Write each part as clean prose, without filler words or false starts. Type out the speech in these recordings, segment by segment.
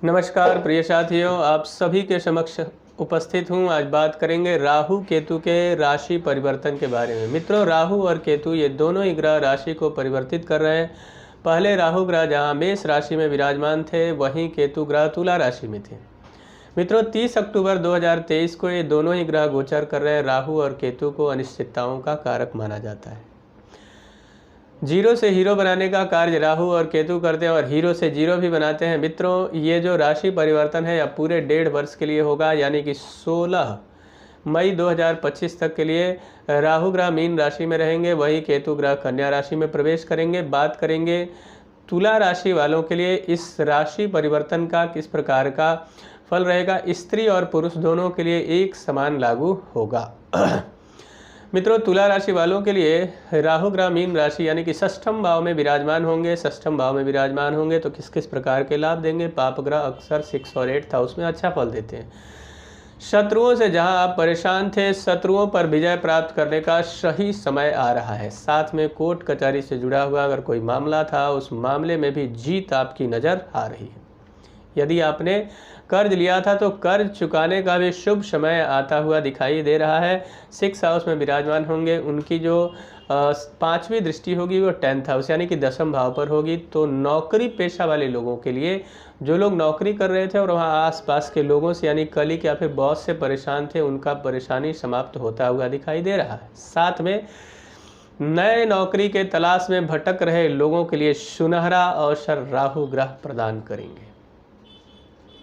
नमस्कार प्रिय साथियों, आप सभी के समक्ष उपस्थित हूँ। आज बात करेंगे राहु केतु के राशि परिवर्तन के बारे में। मित्रों, राहु और केतु ये दोनों ही ग्रह राशि को परिवर्तित कर रहे हैं। पहले राहु ग्रह जहाँ मेष राशि में विराजमान थे, वहीं केतु ग्रह तुला राशि में थे। मित्रों, 30 अक्टूबर 2023 को ये दोनों ही ग्रह गोचर कर रहे हैं। राहु और केतु को अनिश्चितताओं का कारक माना जाता है। जीरो से हीरो बनाने का कार्य राहु और केतु करते हैं और हीरो से जीरो भी बनाते हैं। मित्रों, ये जो राशि परिवर्तन है यह पूरे 1.5 वर्ष के लिए होगा, यानी कि 16 मई 2025 तक के लिए राहु ग्रह मीन राशि में रहेंगे, वही केतु ग्रह कन्या राशि में प्रवेश करेंगे। बात करेंगे तुला राशि वालों के लिए इस राशि परिवर्तन का किस प्रकार का फल रहेगा। स्त्री और पुरुष दोनों के लिए एक समान लागू होगा। मित्रों, तुला राशि वालों के लिए राहु ग्रह मीन राशि यानी कि षष्ठम भाव में विराजमान होंगे। षष्ठम भाव में विराजमान होंगे तो किस किस प्रकार के लाभ देंगे। पाप ग्रह अक्सर 6 और 8 हाउस में अच्छा फल देते हैं। शत्रुओं से जहां आप परेशान थे, शत्रुओं पर विजय प्राप्त करने का सही समय आ रहा है। साथ में कोर्ट कचहरी से जुड़ा हुआ अगर कोई मामला था, उस मामले में भी जीत आपकी नज़र आ रही है। यदि आपने कर्ज लिया था तो कर्ज चुकाने का भी शुभ समय आता हुआ दिखाई दे रहा है। 6 हाउस में विराजमान होंगे। उनकी जो 5वीं दृष्टि होगी वो 10th हाउस यानी कि 10म भाव पर होगी। तो नौकरी पेशा वाले लोगों के लिए, जो लोग नौकरी कर रहे थे और वहाँ आसपास के लोगों से यानी कलीग या फिर बॉस से परेशान थे, उनका परेशानी समाप्त होता हुआ दिखाई दे रहा है। साथ में नए नौकरी के तलाश में भटक रहे लोगों के लिए सुनहरा अवसर राहु ग्रह प्रदान करेंगे।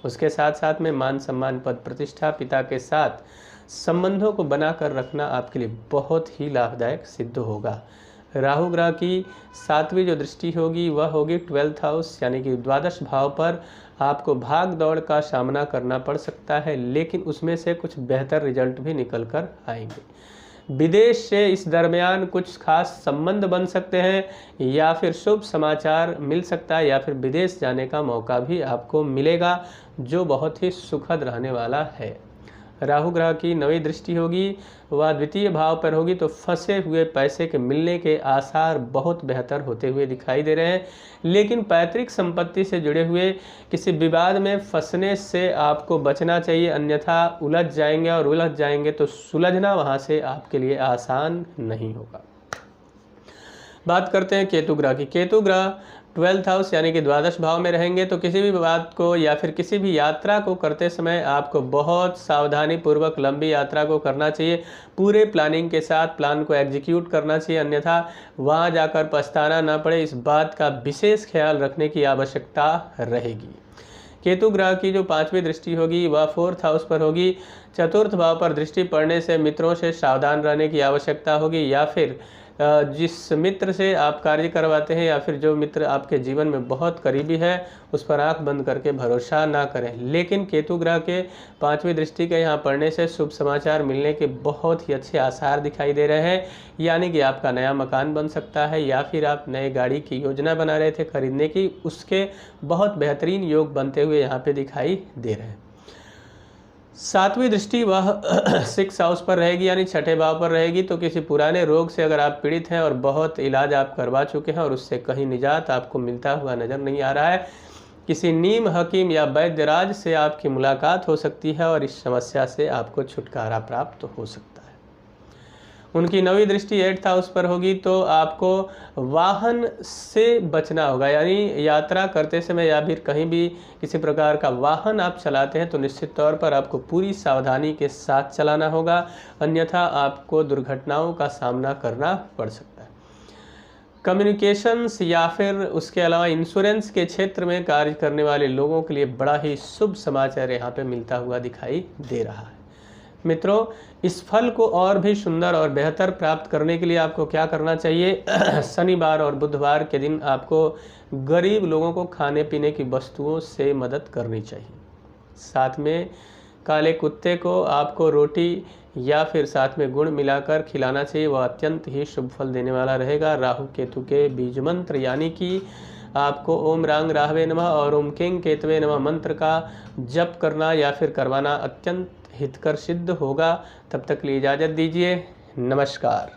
उसके साथ साथ में मान सम्मान, पद प्रतिष्ठा, पिता के साथ संबंधों को बनाकर रखना आपके लिए बहुत ही लाभदायक सिद्ध होगा। राहु ग्रह की 7वीं जो दृष्टि होगी वह होगी 12th हाउस यानी कि 12 भाव पर। आपको भाग दौड़ का सामना करना पड़ सकता है, लेकिन उसमें से कुछ बेहतर रिजल्ट भी निकल कर आएंगे। विदेश से इस दरमियान कुछ खास संबंध बन सकते हैं या फिर शुभ समाचार मिल सकता है या फिर विदेश जाने का मौका भी आपको मिलेगा, जो बहुत ही सुखद रहने वाला है। राहु ग्रह की 9वीं दृष्टि होगी, वह 2य भाव पर होगी, तो फंसे हुए पैसे के मिलने के आसार बहुत बेहतर होते हुए दिखाई दे रहे हैं। लेकिन पैतृक संपत्ति से जुड़े हुए किसी विवाद में फंसने से आपको बचना चाहिए, अन्यथा उलझ जाएंगे और उलझ जाएंगे तो सुलझना वहां से आपके लिए आसान नहीं होगा। बात करते हैं केतु ग्रह की। केतु ग्रह 12th हाउस यानी कि 12 भाव में रहेंगे, तो किसी भी बात को या फिर किसी भी यात्रा को करते समय आपको बहुत सावधानी पूर्वक लंबी यात्रा को करना चाहिए। पूरे प्लानिंग के साथ प्लान को एग्जीक्यूट करना चाहिए, अन्यथा वहां जाकर पछताना ना पड़े, इस बात का विशेष ख्याल रखने की आवश्यकता रहेगी। केतु ग्रह की जो 5वीं दृष्टि होगी वह 4th हाउस पर होगी। 4th भाव पर दृष्टि पड़ने से मित्रों से सावधान रहने की आवश्यकता होगी, या फिर जिस मित्र से आप कार्य करवाते हैं या फिर जो मित्र आपके जीवन में बहुत करीबी है, उस पर आंख बंद करके भरोसा ना करें। लेकिन केतु ग्रह के 5वीं दृष्टि के यहाँ पड़ने से शुभ समाचार मिलने के बहुत ही अच्छे आसार दिखाई दे रहे हैं, यानी कि आपका नया मकान बन सकता है या फिर आप नए गाड़ी की योजना बना रहे थे खरीदने की, उसके बहुत बेहतरीन योग बनते हुए यहाँ पे दिखाई दे रहे हैं। 7वीं दृष्टि वह 6 हाउस पर रहेगी यानी 6ठे भाव पर रहेगी, तो किसी पुराने रोग से अगर आप पीड़ित हैं और बहुत इलाज आप करवा चुके हैं और उससे कहीं निजात आपको मिलता हुआ नज़र नहीं आ रहा है, किसी नीम हकीम या वैद्यराज से आपकी मुलाकात हो सकती है और इस समस्या से आपको छुटकारा प्राप्त हो सकता है। उनकी 9वीं दृष्टि 8th हाउस पर होगी, तो आपको वाहन से बचना होगा, यानी यात्रा करते समय या फिर कहीं भी किसी प्रकार का वाहन आप चलाते हैं तो निश्चित तौर पर आपको पूरी सावधानी के साथ चलाना होगा, अन्यथा आपको दुर्घटनाओं का सामना करना पड़ सकता है। कम्युनिकेशंस या फिर उसके अलावा इंश्योरेंस के क्षेत्र में कार्य करने वाले लोगों के लिए बड़ा ही शुभ समाचार यहाँ पे मिलता हुआ दिखाई दे रहा है। मित्रों, इस फल को और भी सुंदर और बेहतर प्राप्त करने के लिए आपको क्या करना चाहिए। शनिवार और बुधवार के दिन आपको गरीब लोगों को खाने पीने की वस्तुओं से मदद करनी चाहिए। साथ में काले कुत्ते को आपको रोटी या फिर साथ में गुड़ मिलाकर खिलाना चाहिए, वह अत्यंत ही शुभ फल देने वाला रहेगा। राहु केतु के बीज मंत्र यानी कि आपको ओम रांग राहवे नमः और ओम किंग केतवे नमः मंत्र का जप करना या फिर करवाना अत्यंत हितकर सिद्ध होगा। तब तक लिए इजाज़त दीजिए। नमस्कार।